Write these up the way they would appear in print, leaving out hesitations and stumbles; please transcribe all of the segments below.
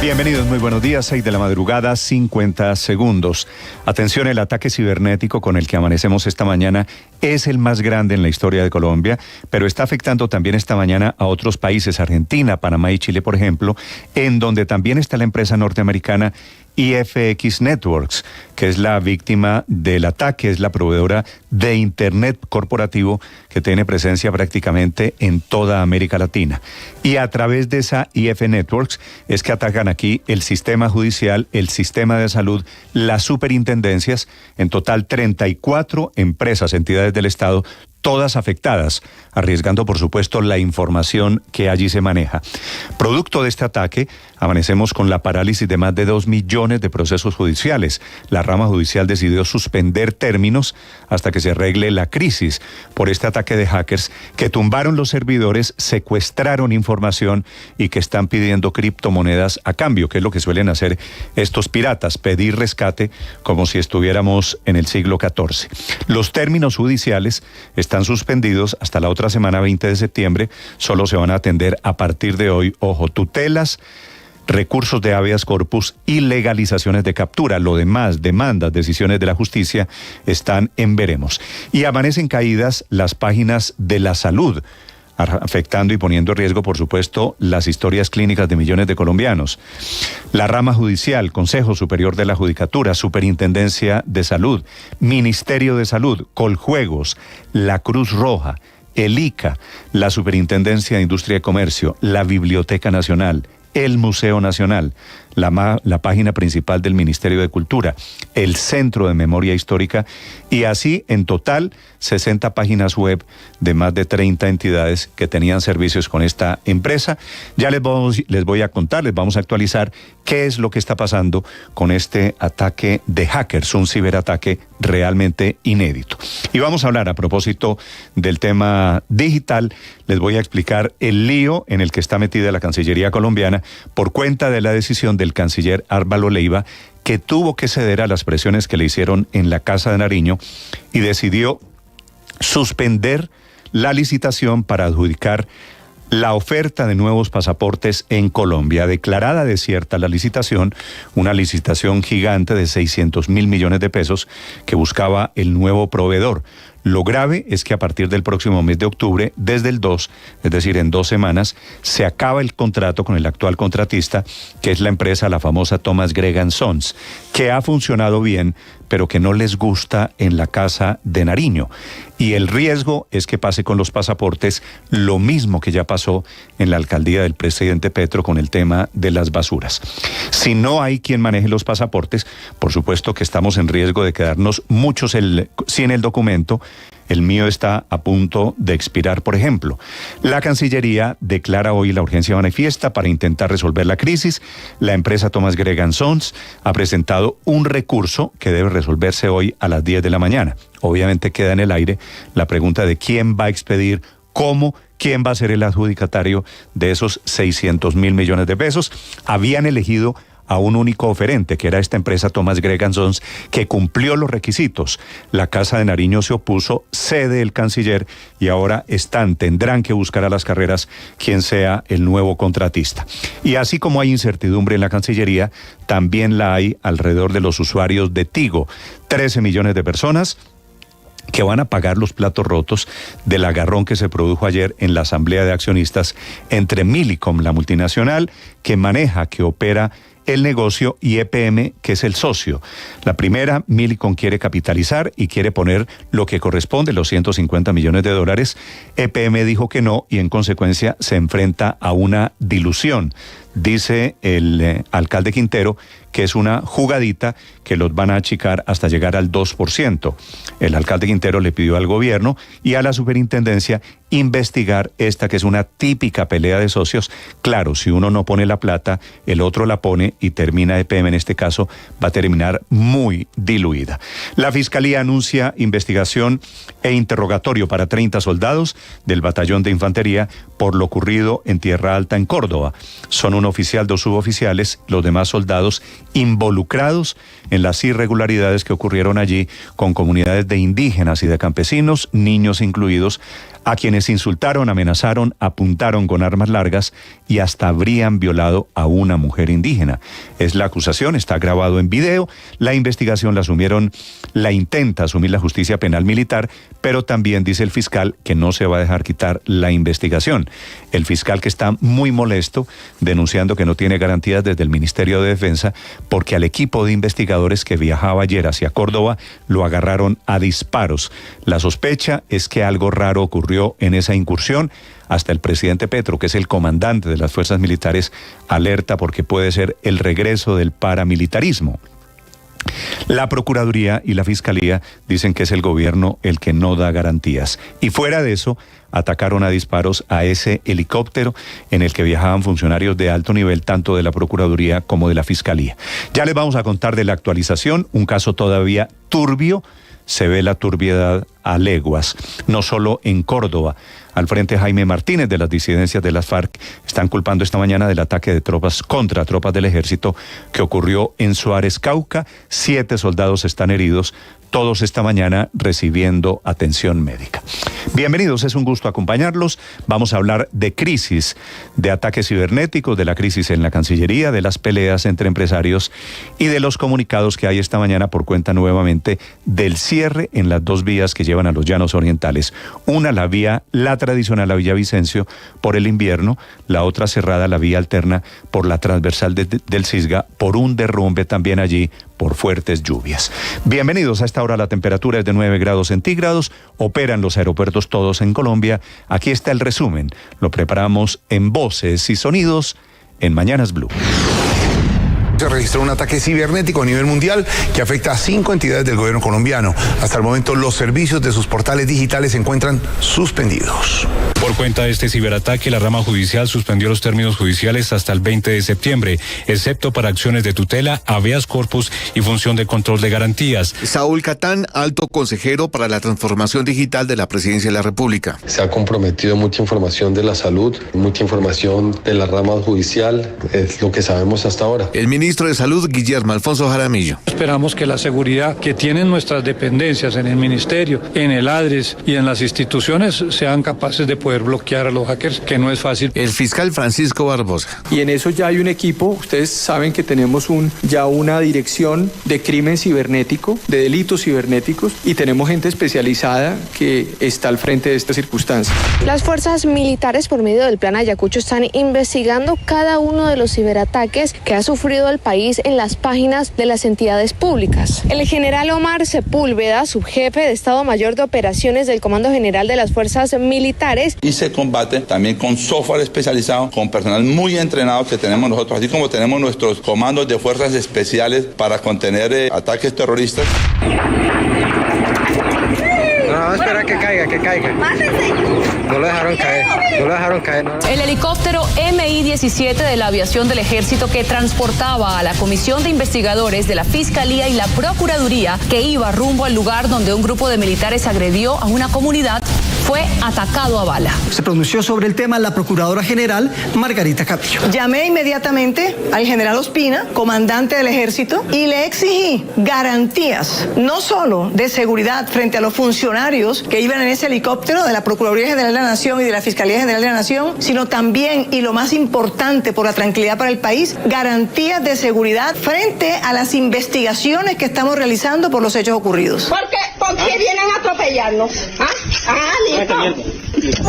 Bienvenidos, muy buenos días, 6 de la madrugada, 50 segundos. Atención, el ataque cibernético con el que amanecemos esta mañana es el más grande en la historia de Colombia, pero está afectando también esta mañana a otros países, Argentina, Panamá y Chile, por ejemplo, en donde también está la empresa norteamericana IFX Networks, que es la víctima del ataque, es la proveedora de Internet corporativo que tiene presencia prácticamente en toda América Latina. Y a través de esa IF Networks es que atacan aquí el sistema judicial, el sistema de salud, las superintendencias, en total 34 empresas, entidades del Estado, todas afectadas, arriesgando, por supuesto, la información que allí se maneja. Producto de este ataque, amanecemos con la parálisis de más de 2 millones de procesos judiciales. La rama judicial decidió suspender términos hasta que se arregle la crisis por este ataque de hackers que tumbaron los servidores, secuestraron información y que están pidiendo criptomonedas a cambio, que es lo que suelen hacer estos piratas, pedir rescate como si estuviéramos en el siglo XIV. Los términos judiciales están suspendidos hasta la otra semana, 20 de septiembre. Solo se van a atender a partir de hoy, ojo, tutelas, recursos de habeas corpus y legalizaciones de captura. Lo demás, demandas, decisiones de la justicia, están en veremos. Y amanecen caídas las páginas de la salud, afectando y poniendo en riesgo, por supuesto, las historias clínicas de millones de colombianos. La rama judicial, Consejo Superior de la Judicatura, Superintendencia de Salud, Ministerio de Salud, Coljuegos, la Cruz Roja, el ICA, la Superintendencia de Industria y Comercio, la Biblioteca Nacional, el Museo Nacional, la página principal del Ministerio de Cultura, el Centro de Memoria Histórica y así en total 60 páginas web de más de 30 entidades que tenían servicios con esta empresa. Ya les voy a contar, les vamos a actualizar qué es lo que está pasando con este ataque de hackers, un ciberataque realmente inédito. Y vamos a hablar a propósito del tema digital, les voy a explicar el lío en el que está metida la Cancillería colombiana por cuenta de la decisión del canciller Álvaro Leiva, que tuvo que ceder a las presiones que le hicieron en la Casa de Nariño y decidió suspender la licitación para adjudicar la oferta de nuevos pasaportes en Colombia. Declarada desierta la licitación, una licitación gigante de 600.000 millones de pesos que buscaba el nuevo proveedor. Lo grave es que a partir del próximo mes de octubre, desde el 2, es decir, en 2 semanas, se acaba el contrato con el actual contratista, que es la empresa, la famosa Thomas Gregg & Sons, que ha funcionado bien, pero que no les gusta en la Casa de Nariño. Y el riesgo es que pase con los pasaportes lo mismo que ya pasó en la alcaldía del presidente Petro con el tema de las basuras. Si no hay quien maneje los pasaportes, por supuesto que estamos en riesgo de quedarnos muchos sin el documento. El mío está a punto de expirar, por ejemplo. La Cancillería declara hoy la urgencia manifiesta para intentar resolver la crisis. La empresa Thomas Gregg & Sons ha presentado un recurso que debe resolverse hoy a las 10 de la mañana. Obviamente queda en el aire la pregunta de quién va a expedir, cómo, quién va a ser el adjudicatario de esos 600.000 millones de pesos. Habían elegido a un único oferente, que era esta empresa Thomas Gregg & Sons, que cumplió los requisitos. La Casa de Nariño se opuso, cede el canciller y ahora tendrán que buscar a las carreras quién sea el nuevo contratista. Y así como hay incertidumbre en la Cancillería, también la hay alrededor de los usuarios de Tigo. 13 millones de personas que van a pagar los platos rotos del agarrón que se produjo ayer en la Asamblea de Accionistas entre Millicom, la multinacional que maneja, que opera el negocio, y EPM, que es el socio. La primera, Millicom quiere capitalizar y quiere poner lo que corresponde, los 150 millones de dólares. EPM dijo que no y en consecuencia se enfrenta a una dilución. Dice el alcalde Quintero que es una jugadita que los van a achicar hasta llegar al 2%. El alcalde Quintero le pidió al gobierno y a la superintendencia investigar esta que es una típica pelea de socios. Claro, si uno no pone la plata, el otro la pone y termina EPM, en este caso, va a terminar muy diluida. La Fiscalía anuncia investigación e interrogatorio para 30 soldados del Batallón de Infantería por lo ocurrido en Tierra Alta, en Córdoba. Son un oficial, 2 suboficiales, los demás soldados involucrados en las irregularidades que ocurrieron allí con comunidades de indígenas y de campesinos, niños incluidos, a quienes quienes insultaron, amenazaron, apuntaron con armas largas y hasta habrían violado a una mujer indígena. Es la acusación, está grabado en video. La investigación la intenta asumir la justicia penal militar, pero también dice el fiscal que no se va a dejar quitar la investigación. El fiscal que está muy molesto, denunciando que no tiene garantías desde el Ministerio de Defensa, porque al equipo de investigadores que viajaba ayer hacia Córdoba lo agarraron a disparos. La sospecha es que algo raro ocurrió en esa incursión. Hasta el presidente Petro, que es el comandante de las fuerzas militares, alerta porque puede ser el regreso del paramilitarismo. La Procuraduría y la Fiscalía dicen que es el gobierno el que no da garantías. Y fuera de eso, atacaron a disparos a ese helicóptero en el que viajaban funcionarios de alto nivel, tanto de la Procuraduría como de la Fiscalía. Ya les vamos a contar de la actualización, un caso todavía turbio. Se ve la turbiedad a leguas, no solo en Córdoba. Al frente Jaime Martínez de las disidencias de las FARC están culpando esta mañana del ataque de tropas contra tropas del ejército que ocurrió en Suárez, Cauca. 7 soldados están heridos, todos esta mañana recibiendo atención médica. Bienvenidos, es un gusto acompañarlos. Vamos a hablar de crisis, de ataques cibernéticos, de la crisis en la Cancillería, de las peleas entre empresarios y de los comunicados que hay esta mañana por cuenta nuevamente del cierre en las 2 vías que llevan a los Llanos Orientales. Una, la tradicional, la Villavicencio, por el invierno, la otra cerrada, la vía alterna, por la transversal del Cisga, por un derrumbe también allí, por fuertes lluvias. Bienvenidos. A esta hora la temperatura es de 9 grados centígrados, operan los aeropuertos todos en Colombia. Aquí está el resumen, lo preparamos en Voces y Sonidos en Mañanas Blue. Se registró un ataque cibernético a nivel mundial que afecta a 5 entidades del gobierno colombiano. Hasta el momento los servicios de sus portales digitales se encuentran suspendidos. Por cuenta de este ciberataque, la rama judicial suspendió los términos judiciales hasta el 20 de septiembre, excepto para acciones de tutela, habeas corpus y función de control de garantías. Saúl Catán, alto consejero para la transformación digital de la Presidencia de la República. Se ha comprometido mucha información de la salud, mucha información de la rama judicial, es lo que sabemos hasta ahora. El ministro de Salud, Guillermo Alfonso Jaramillo. Esperamos que la seguridad que tienen nuestras dependencias en el ministerio, en el ADRES y en las instituciones sean capaces de poder bloquear a los hackers, que no es fácil. El fiscal Francisco Barbosa. Y en eso ya hay un equipo. Ustedes saben que tenemos ya una dirección de crimen cibernético, de delitos cibernéticos, y tenemos gente especializada que está al frente de esta circunstancia. Las fuerzas militares, por medio del Plan Ayacucho, están investigando cada uno de los ciberataques que ha sufrido el país en las páginas de las entidades públicas. El general Omar Sepúlveda, subjefe de Estado Mayor de Operaciones del Comando General de las Fuerzas Militares. Y se combate también con software especializado, con personal muy entrenado que tenemos nosotros, así como tenemos nuestros comandos de fuerzas especiales para contener ataques terroristas. No, espera que caiga. No lo dejaron caer, no. El helicóptero MI-17 de la aviación del Ejército que transportaba a la Comisión de Investigadores de la Fiscalía y la Procuraduría que iba rumbo al lugar donde un grupo de militares agredió a una comunidad fue atacado a bala. Se pronunció sobre el tema la Procuradora General Margarita Cabello. Llamé inmediatamente al general Ospina, comandante del Ejército, y le exigí garantías, no solo de seguridad frente a los funcionarios que iban en ese helicóptero de la Procuraduría General de la Nación y de la Fiscalía General de la Nación, sino también, y lo más importante por la tranquilidad para el país, garantías de seguridad frente a las investigaciones que estamos realizando por los hechos ocurridos. ¿Por qué vienen a atropellarnos?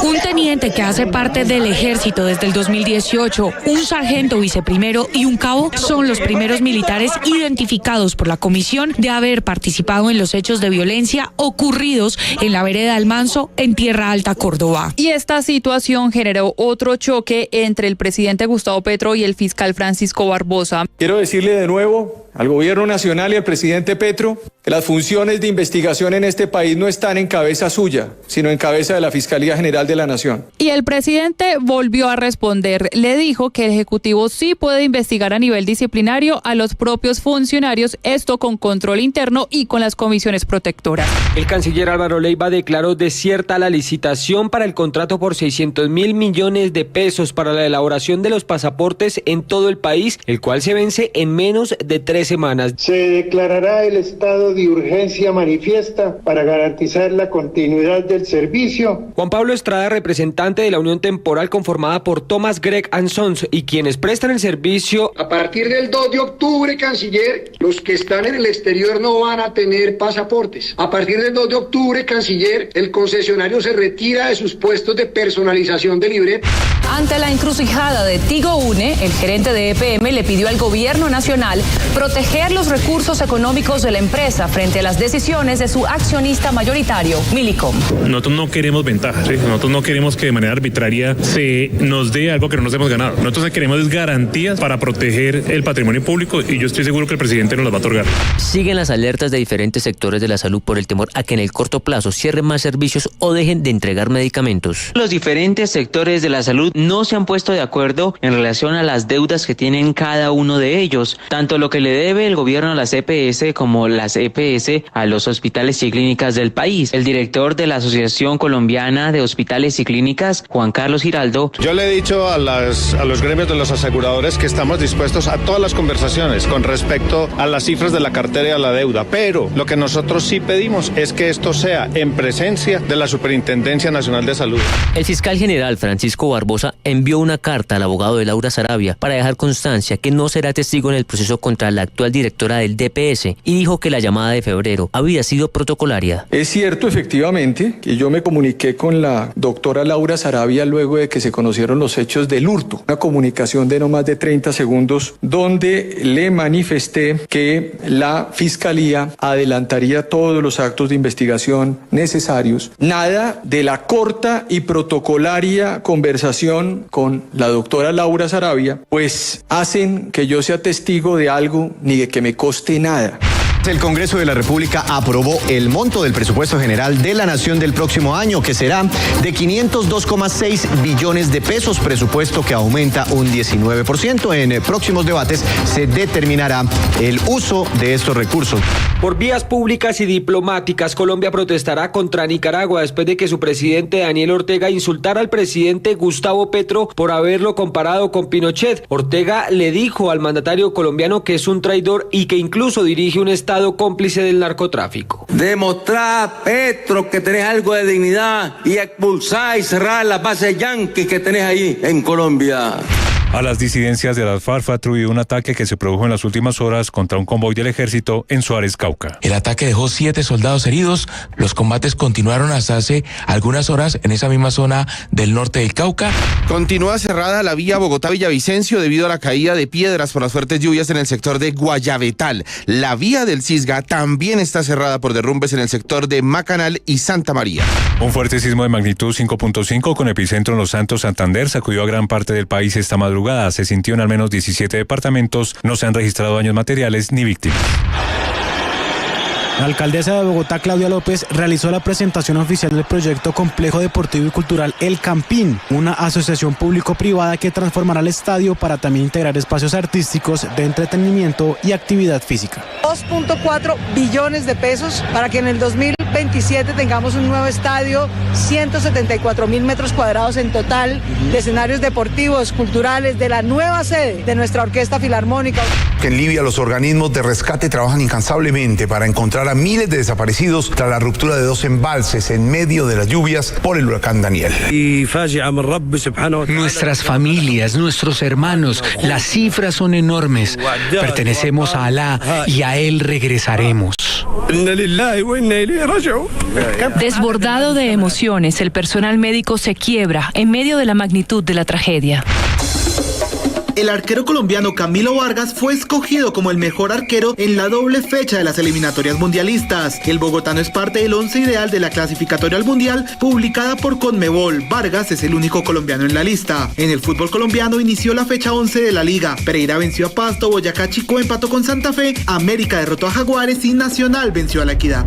Un teniente que hace parte del Ejército desde el 2018, un sargento viceprimero y un cabo son los primeros militares identificados por la comisión de haber participado en los hechos de violencia ocurridos en la vereda del Manso, en Tierra Alta, Córdoba. Y esta situación generó otro choque entre el presidente Gustavo Petro y el fiscal Francisco Barbosa. Quiero decirle de nuevo al gobierno nacional y al presidente Petro que las funciones de investigación en este país no están en cabeza suya, sino en cabeza de la Fiscalía General de la Nación. Y el presidente volvió a responder. Le dijo que el Ejecutivo sí puede investigar a nivel disciplinario a los propios funcionarios, esto con control interno y con las comisiones protectoras. El canciller Álvaro Leiva declaró desierta la licitación para el contrato por 600.000 millones de pesos para la elaboración de los pasaportes en todo el país, el cual se vence en menos de 3 3 semanas. Se declarará el estado de urgencia manifiesta para garantizar la continuidad del servicio. Juan Pablo Estrada, representante de la unión temporal conformada por Thomas Gregg & Sons y quienes prestan el servicio. A partir del 2 de octubre, canciller, los que están en el exterior no van a tener pasaportes. A partir del 2 de octubre, canciller, el concesionario se retira de sus puestos de personalización de libreta. Ante la encrucijada de Tigo Une, el gerente de EPM le pidió al gobierno nacional proteger los recursos económicos de la empresa frente a las decisiones de su accionista mayoritario, Millicom. Nosotros no queremos ventajas, ¿sí? Nosotros no queremos que de manera arbitraria se nos dé algo que no nos hemos ganado. Nosotros queremos garantías para proteger el patrimonio público y yo estoy seguro que el presidente nos las va a otorgar. Siguen las alertas de diferentes sectores de la salud por el temor a que en el corto plazo cierren más servicios o dejen de entregar medicamentos. Los diferentes sectores de la salud no se han puesto de acuerdo en relación a las deudas que tienen cada uno de ellos, tanto lo que le debe el gobierno a las EPS como las EPS a los hospitales y clínicas del país. El director de la Asociación Colombiana de Hospitales y Clínicas, Juan Carlos Giraldo. Yo le he dicho a los gremios de los aseguradores que estamos dispuestos a todas las conversaciones con respecto a las cifras de la cartera y a la deuda, pero lo que nosotros sí pedimos es que esto sea en presencia de la Superintendencia Nacional de Salud. El fiscal general Francisco Barbosa envió una carta al abogado de Laura Sarabia para dejar constancia que no será testigo en el proceso contra la actual directora del DPS y dijo que la llamada de febrero había sido protocolaria. Es cierto, efectivamente, que yo me comuniqué con la doctora Laura Sarabia luego de que se conocieron los hechos del hurto. Una comunicación de no más de 30 segundos donde le manifesté que la Fiscalía adelantaría todos los actos de investigación necesarios. Nada de la corta y protocolaria conversación con la doctora Laura Sarabia, pues hacen que yo sea testigo de algo ni de que me coste nada. El Congreso de la República aprobó el monto del presupuesto general de la Nación del próximo año, que será de 502,6 billones de pesos, presupuesto que aumenta un 19%. En próximos debates se determinará el uso de estos recursos. Por vías públicas y diplomáticas, Colombia protestará contra Nicaragua después de que su presidente Daniel Ortega insultara al presidente Gustavo Petro por haberlo comparado con Pinochet. Ortega le dijo al mandatario colombiano que es un traidor y que incluso dirige un estado cómplice del narcotráfico. Demostrar, Petro, que tenés algo de dignidad y expulsar y cerrar las bases yanquis que tenés ahí en Colombia. A las disidencias de las FARC fue atribuido un ataque que se produjo en las últimas horas contra un convoy del ejército en Suárez, Cauca. El ataque dejó 7 soldados heridos. Los combates continuaron hasta hace algunas horas en esa misma zona del norte del Cauca. Continúa cerrada la vía Bogotá-Villavicencio debido a la caída de piedras por las fuertes lluvias en el sector de Guayabetal. La vía del Cisga también está cerrada por derrumbes en el sector de Macanal y Santa María. Un fuerte sismo de magnitud 5.5 con epicentro en Los Santos, Santander, sacudió a gran parte del país esta madrugada. Se sintió en al menos 17 departamentos. No se han registrado daños materiales ni víctimas. La alcaldesa de Bogotá, Claudia López, realizó la presentación oficial del proyecto Complejo Deportivo y Cultural El Campín, una asociación público-privada que transformará el estadio para también integrar espacios artísticos, de entretenimiento y actividad física. 2.4 billones de pesos para que en el 2027 tengamos un nuevo estadio, 174.000 metros cuadrados en total, de escenarios deportivos, culturales, de la nueva sede de nuestra Orquesta Filarmónica. En Libia los organismos de rescate trabajan incansablemente para encontrar a miles de desaparecidos tras la ruptura de 2 embalses en medio de las lluvias por el huracán Daniel. Nuestras familias, nuestros hermanos, las cifras son enormes. Pertenecemos a Alá y a Él regresaremos. Desbordado de emociones, el personal médico se quiebra en medio de la magnitud de la tragedia. El arquero colombiano Camilo Vargas fue escogido como el mejor arquero en la doble fecha de las eliminatorias mundialistas. El bogotano es parte del 11 ideal de la clasificatoria al mundial publicada por Conmebol. Vargas es el único colombiano en la lista. En el fútbol colombiano inició la fecha 11 de la liga. Pereira venció a Pasto, Boyacá Chico empató con Santa Fe, América derrotó a Jaguares y Nacional venció a La Equidad.